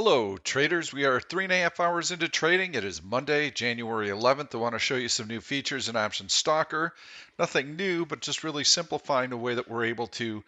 Hello, traders. We are 3.5 hours into trading. It is Monday, January 11th. I want to show you some new features in Option Stalker. Nothing new, but just really simplifying the way that we're able to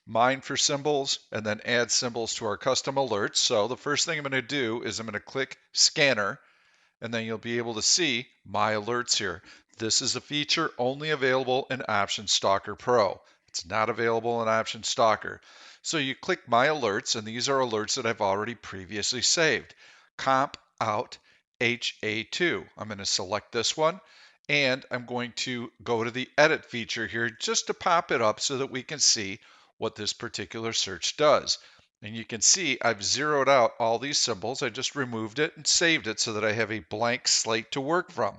mine for symbols and then add symbols to our custom alerts. So the first thing I'm going to do is I'm going to click Scanner, and then you'll be able to see my alerts here. This is a feature only available in Option Stalker Pro. It's not available in Option Stalker. So you click My Alerts, and these are alerts that I've already previously saved. Comp Out HA2. I'm going to select this one, and I'm going to go to the Edit feature here just to pop it up so that we can see what this particular search does. And you can see I've zeroed out all these symbols. I just removed it and saved it so that I have a blank slate to work from.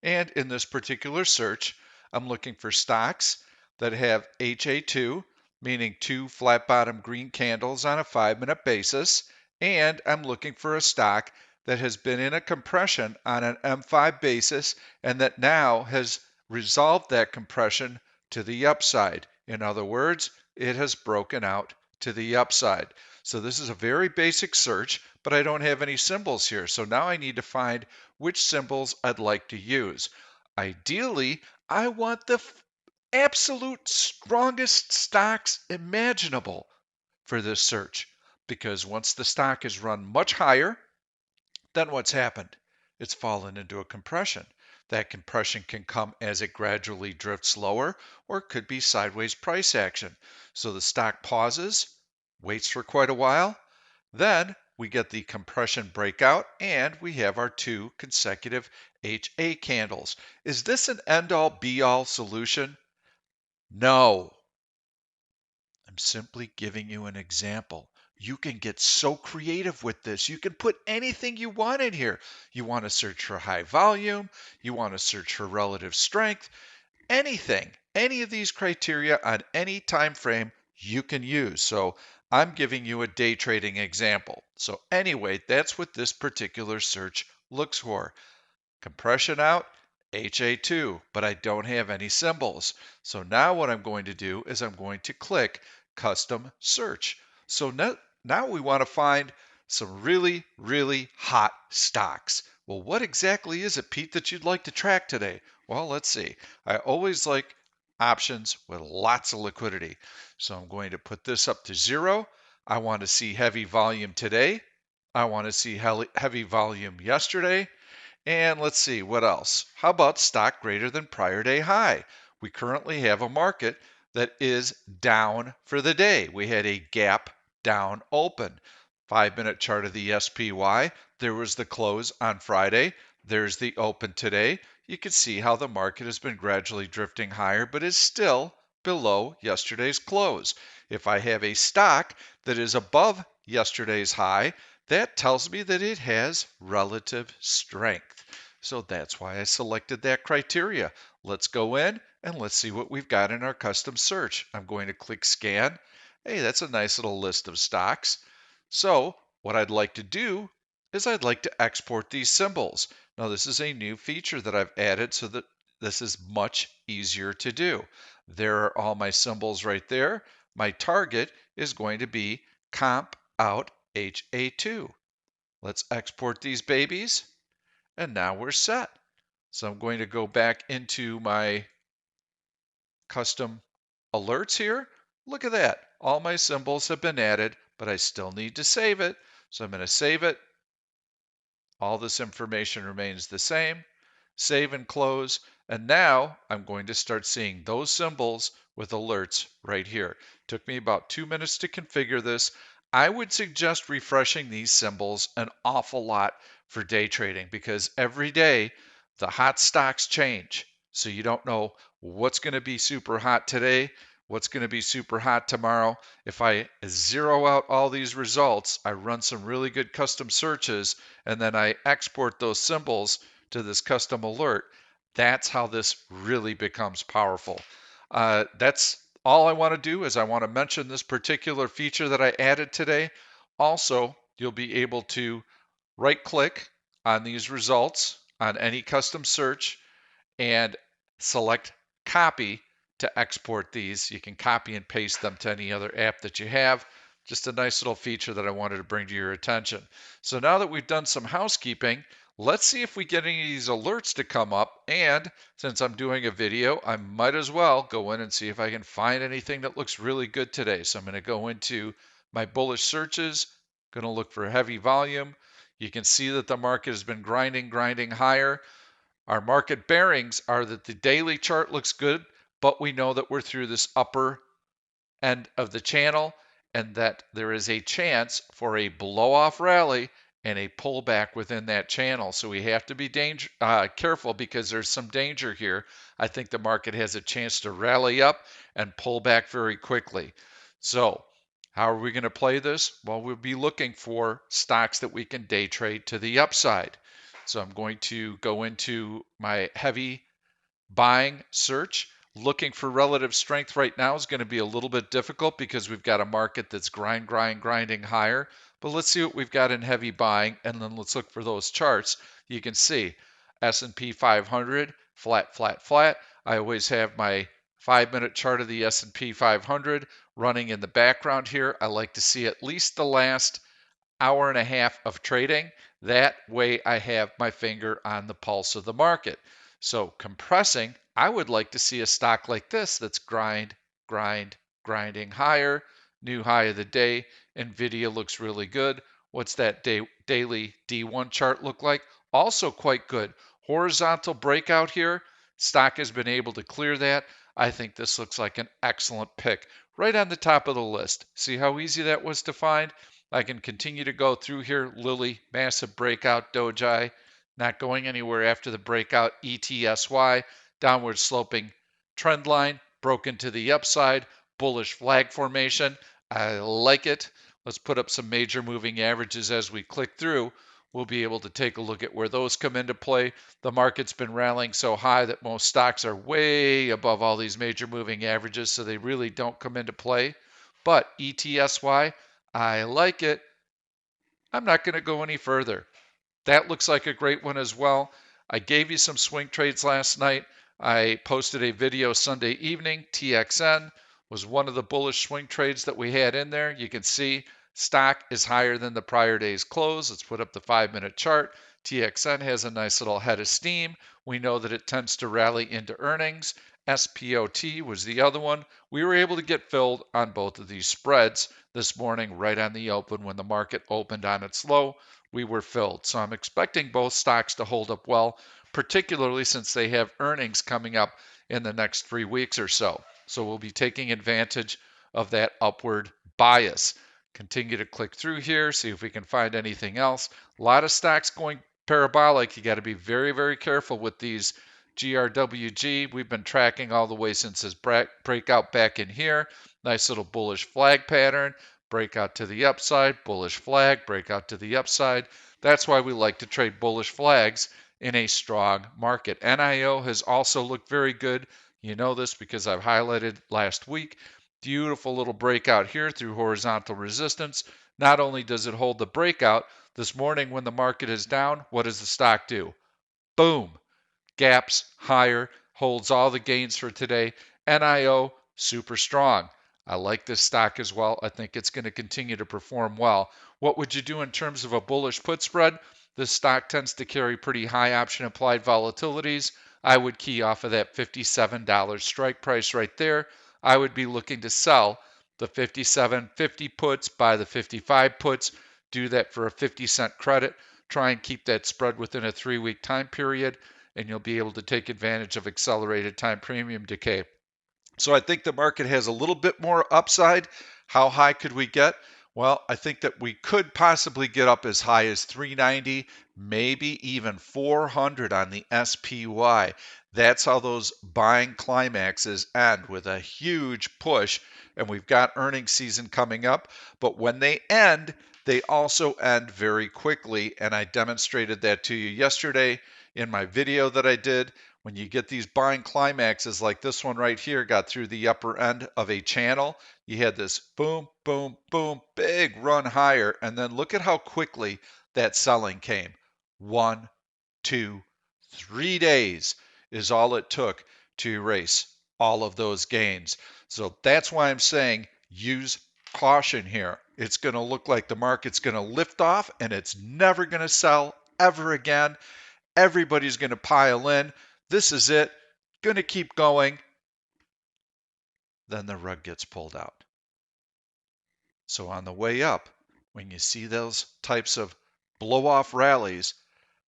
And in this particular search, I'm looking for stocks that have HA2, meaning two flat bottom green candles on a 5-minute basis. And I'm looking for a stock that has been in a compression on an M5 basis and that now has resolved that compression to the upside. In other words, it has broken out to the upside. So this is a very basic search, but I don't have any symbols here. So now I need to find which symbols I'd like to use. Ideally, I want the absolute strongest stocks imaginable for this search, because once the stock is run much higher, then what's happened? It's fallen into a compression. That compression can come as it gradually drifts lower, or it could be sideways price action. So the stock pauses, waits for quite a while, then we get the compression breakout, and we have our two consecutive HA candles. Is this an end-all be-all solution? No. I'm simply giving you an example. You can get so creative with this. You can put anything you want in here. You want to search for high volume, you want to search for relative strength, anything, any of these criteria on any time frame you can use. So I'm giving you a day trading example. So anyway, that's what this particular search looks for. Compression out, HA2, but I don't have any symbols. So now what I'm going to do is I'm going to click Custom Search. So now we want to find some really, really hot stocks. Well, what exactly is it, Pete, that you'd like to track today? Well, let's see. I always like options with lots of liquidity. So I'm going to put this up to 0. I want to see heavy volume today. I want to see heavy volume yesterday. And let's see, what else? How about stock greater than prior day high? We currently have a market that is down for the day. We had a gap down open. 5-minute chart of the SPY. There was the close on Friday. There's the open today. You can see how the market has been gradually drifting higher, but is still below yesterday's close. If I have a stock that is above yesterday's high, that tells me that it has relative strength. So that's why I selected that criteria. Let's go in and let's see what we've got in our custom search. I'm going to click scan. Hey, that's a nice little list of stocks. So what I'd like to do is I'd like to export these symbols. Now this is a new feature that I've added so that this is much easier to do. There are all my symbols right there. My target is going to be comp out HA2. Let's export these babies, and now we're set. So I'm going to go back into my custom alerts here. Look at that. All my symbols have been added, but I still need to save it. So I'm going to save it. All this information remains the same. Save and close. And now I'm going to start seeing those symbols with alerts right here. Took me about 2 minutes to configure this. I would suggest refreshing these symbols an awful lot for day trading, because every day the hot stocks change. So you don't know what's going to be super hot today, what's going to be super hot tomorrow. If I zero out all these results, I run some really good custom searches, and then I export those symbols to this custom alert. That's how this really becomes powerful. That's all I want to do, is I want to mention this particular feature that I added today. Also, you'll be able to right click on these results on any custom search and select copy to export these. You can copy and paste them to any other app that you have. Just a nice little feature that I wanted to bring to your attention. So now that we've done some housekeeping, let's see if we get any of these alerts to come up. And since I'm doing a video, I might as well go in and see if I can find anything that looks really good today. So I'm going to go into my bullish searches, going to look for heavy volume. You can see that the market has been grinding higher. Our market bearings are that the daily chart looks good, but we know that we're through this upper end of the channel and that there is a chance for a blow off rally and a pullback within that channel. So we have to be careful because there's some danger here. I think the market has a chance to rally up and pull back very quickly. So how are we going to play this? Well, we'll be looking for stocks that we can day trade to the upside. So I'm going to go into my heavy buying search. Looking for relative strength right now is going to be a little bit difficult because we've got a market that's grinding higher. But let's see what we've got in heavy buying, and then let's look for those charts. You can see S&P 500, flat. I always have my 5-minute chart of the S&P 500 running in the background here. I like to see at least the last hour and a half of trading. That way I have my finger on the pulse of the market. So compressing, I would like to see a stock like this that's grinding higher. New high of the day. Nvidia looks really good. What's that daily D1 chart look like? Also quite good. Horizontal breakout here. Stock has been able to clear that. I think this looks like an excellent pick. Right on the top of the list. See how easy that was to find? I can continue to go through here. Lilly, massive breakout. Doji, not going anywhere after the breakout. ETSY, downward sloping trend line, broken to the upside. Bullish flag formation. I like it. Let's put up some major moving averages as we click through. We'll be able to take a look at where those come into play. The market's been rallying so high that most stocks are way above all these major moving averages, so they really don't come into play. But ETSY, I like it. I'm not going to go any further. That looks like a great one as well. I gave you some swing trades last night. I posted a video Sunday evening. TXN was one of the bullish swing trades that we had in there. You can see stock is higher than the prior day's close. Let's put up the 5-minute chart. TXN has a nice little head of steam. We know that it tends to rally into earnings. SPOT was the other one. We were able to get filled on both of these spreads this morning right on the open when the market opened on its low. We were filled. So I'm expecting both stocks to hold up well, particularly since they have earnings coming up in the next 3 weeks or so. So we'll be taking advantage of that upward bias. Continue to click through here, see if we can find anything else. A lot of stocks going parabolic. You got to be very careful with these. GRWG, we've been tracking all the way since this breakout back in here. Nice little bullish flag pattern. Breakout to the upside, bullish flag, breakout to the upside. That's why we like to trade bullish flags in a strong market. NIO has also looked very good. You know this because I've highlighted last week. Beautiful little breakout here through horizontal resistance. Not only does it hold the breakout, this morning when the market is down, what does the stock do? Boom! Gaps higher, holds all the gains for today. NIO, super strong. I like this stock as well. I think it's going to continue to perform well. What would you do in terms of a bullish put spread? This stock tends to carry pretty high option implied volatilities. I would key off of that $57 strike price right there. I would be looking to sell the 57.50 puts, buy the 55 puts, do that for a 50-cent credit. Try and keep that spread within a 3-week time period, and you'll be able to take advantage of accelerated time premium decay. So I think the market has a little bit more upside. How high could we get? Well, I think that we could possibly get up as high as 390, maybe even 400 on the SPY. That's how those buying climaxes end, with a huge push. And we've got earnings season coming up. But when they end, they also end very quickly. And I demonstrated that to you yesterday in my video that I did. When you get these buying climaxes like this one right here, got through the upper end of a channel, you had this boom, big run higher. And then look at how quickly that selling came. 1, 2, 3 days is all it took to erase all of those gains. So that's why I'm saying use caution here. It's going to look like the market's going to lift off and it's never going to sell ever again. Everybody's going to pile in. This is it. Going to keep going. Then the rug gets pulled out. So on the way up, when you see those types of blow-off rallies,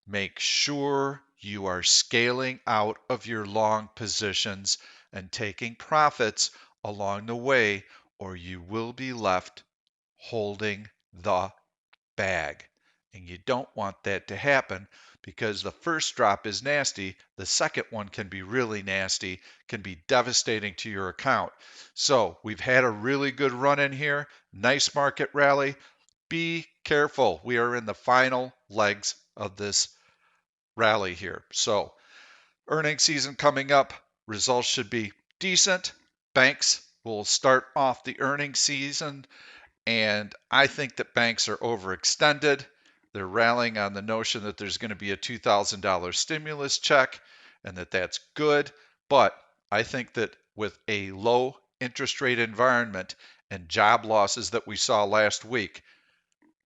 make sure you are scaling out of your long positions and taking profits along the way, or you will be left holding the bag. And you don't want that to happen because the first drop is nasty. The second one can be really nasty, can be devastating to your account. So we've had a really good run in here. Nice market rally. Be careful. We are in the final legs of this rally here. So earnings season coming up. Results should be decent. Banks will start off the earnings season, and I think that banks are overextended. They're rallying on the notion that there's going to be a $2,000 stimulus check and that that's good. But I think that with a low interest rate environment and job losses that we saw last week,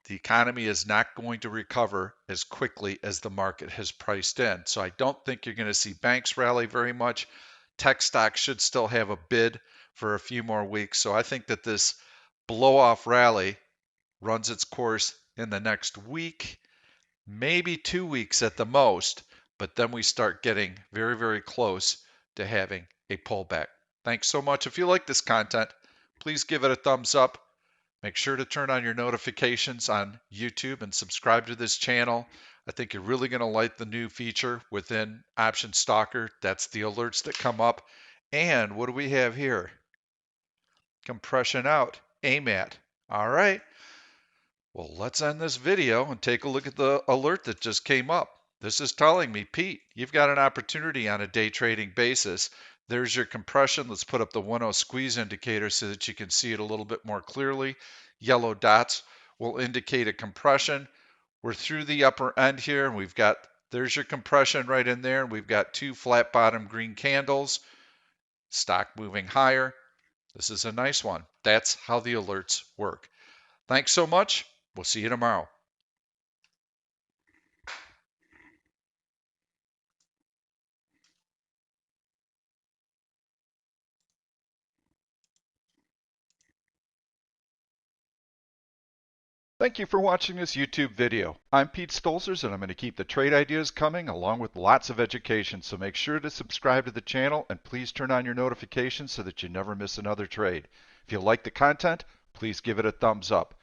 the economy is not going to recover as quickly as the market has priced in. So I don't think you're going to see banks rally very much. Tech stocks should still have a bid for a few more weeks. So I think that this blow-off rally runs its course in the next week, maybe 2 weeks at the most, but then we start getting very, very close to having a pullback. Thanks so much. If you like this content, please give it a thumbs up. Make sure to turn on your notifications on YouTube and subscribe to this channel. I think you're really going to like the new feature within Option Stalker. That's the alerts that come up. And what do we have here? Compression out, AMAT. All right. Well, let's end this video and take a look at the alert that just came up. This is telling me, Pete, you've got an opportunity on a day trading basis. There's your compression. Let's put up the 1-0 squeeze indicator so that you can see it a little bit more clearly. Yellow dots will indicate a compression. We're through the upper end here, and there's your compression right in there. We've got two flat bottom green candles. Stock moving higher. This is a nice one. That's how the alerts work. Thanks so much. We'll see you tomorrow. Thank you for watching this YouTube video. I'm Pete Stolzers, and I'm going to keep the trade ideas coming along with lots of education. So make sure to subscribe to the channel and please turn on your notifications so that you never miss another trade. If you like the content, please give it a thumbs up.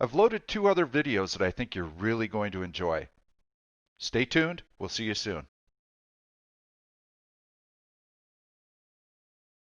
I've loaded 2 other videos that I think you're really going to enjoy. Stay tuned. We'll see you soon.